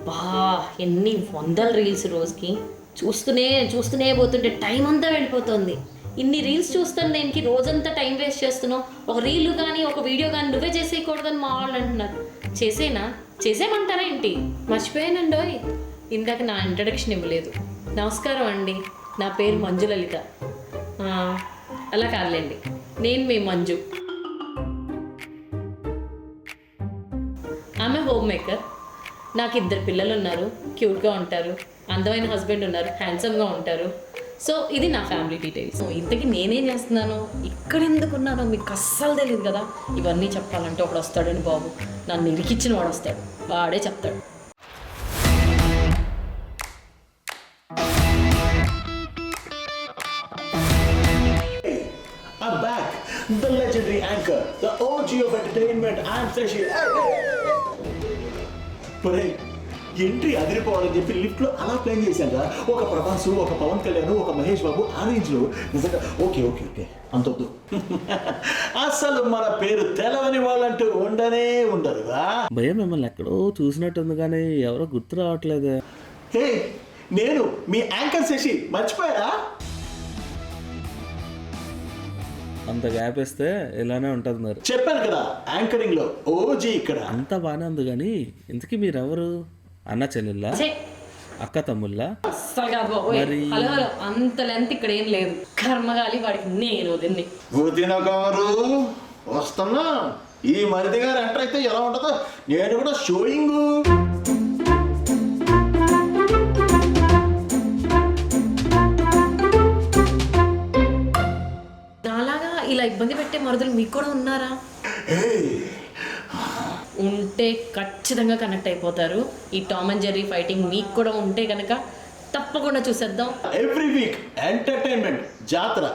బా ఎన్ని వందల రీల్స్ రోజుకి చూస్తూనే పోతుంటే టైం అంతా వెళ్ళిపోతుంది. ఇన్ని రీల్స్ చూస్తాను దేనికి, రోజంతా టైం వేస్ట్ చేస్తున్నావు. ఒక రీల్ కానీ ఒక వీడియో కానీ నువ్వే చేసేయకూడదని మా వాళ్ళు అంటున్నారు. చేసేయమంటారా ఏంటి? మర్చిపోయానండోయ్, ఇందాక నా ఇంట్రడక్షన్ ఇవ్వలేదు. నమస్కారం అండి, నా పేరు మంజులలిత. అలా కాదులేండి, నేను మీ మంజు. ఆమె హోమ్ మేకర్. నాకు 2 పిల్లలు ఉన్నారు, క్యూట్గా ఉంటారు. అందమైన హస్బెండ్ ఉన్నారు, హ్యాండ్సమ్గా ఉంటారు. సో ఇది నా ఫ్యామిలీ డీటెయిల్స్. ఇంతకీ నేనేం చేస్తున్నాను, ఇక్కడ ఎందుకున్నానో మీకు అస్సలు తెలియదు కదా. ఇవన్నీ చెప్పాలంటే ఒకడు వస్తాడని బాబు, నన్ను ఇరికిచ్చిన వాడు వస్తాడు, వాడే చెప్తాడు. I'm back, the legendary anchor, the OG of entertainment. I'm Shashi. Entry అదిరిపోవాలని చెప్పి లిఫ్ట్లో అలా ప్లాన్ చేశాక ఒక ప్రభాస్, ఒక పవన్ కళ్యాణ్, ఒక మహేష్ బాబు ఆ రేంజ్లో నిజంగా ఓకే అంతొద్దు. అసలు మన పేరు తెలవని వాళ్ళంటూ ఉండరుగా. భయం మిమ్మల్ని ఎక్కడో చూసినట్టుంది కానీ ఎవరో గుర్తు రావట్లేదు. హే, నేను మీ యాంకర్ శశి, మర్చిపోయారా? అంత గ్యాప్ ఇస్తే ఇలానే ఉంటుంది. మరి చెప్పాను కదా, యాంకరింగ్ లో ఓజీ ఇక్కడ. అంతా బాగానే ఉంది కానీ ఇంతకీ మీరెవరు? అన్న చెల్లెళ్ళా, అక్క తమ్ముళ్ళా? అస్సలు కాదు బాబు. హలో, అంత లెంత్ ఇక్కడ ఏం లేదు. కర్మగాలి వాడికి నేను వదింది. వస్తున్నా. ఈ మరిది గారు ఎంటర్ అయితే ఎలా ఉంటుందో నేను కూడా షోయింగ్. నాలాగా ఇలా ఇబ్బంది పెట్టే మరుదులు మీకు కూడా ఉన్నారా? ఉంటే ఖచ్చితంగా కనెక్ట్ అయిపోతారు. ఈ టామ్ అండ్ జెర్రీ ఫైటింగ్ మీకు కూడా ఉంటే కనుక తప్పకుండా చూసేద్దాం. ఎవ్రీ వీక్ ఎంటర్టైన్మెంట్ జాతర.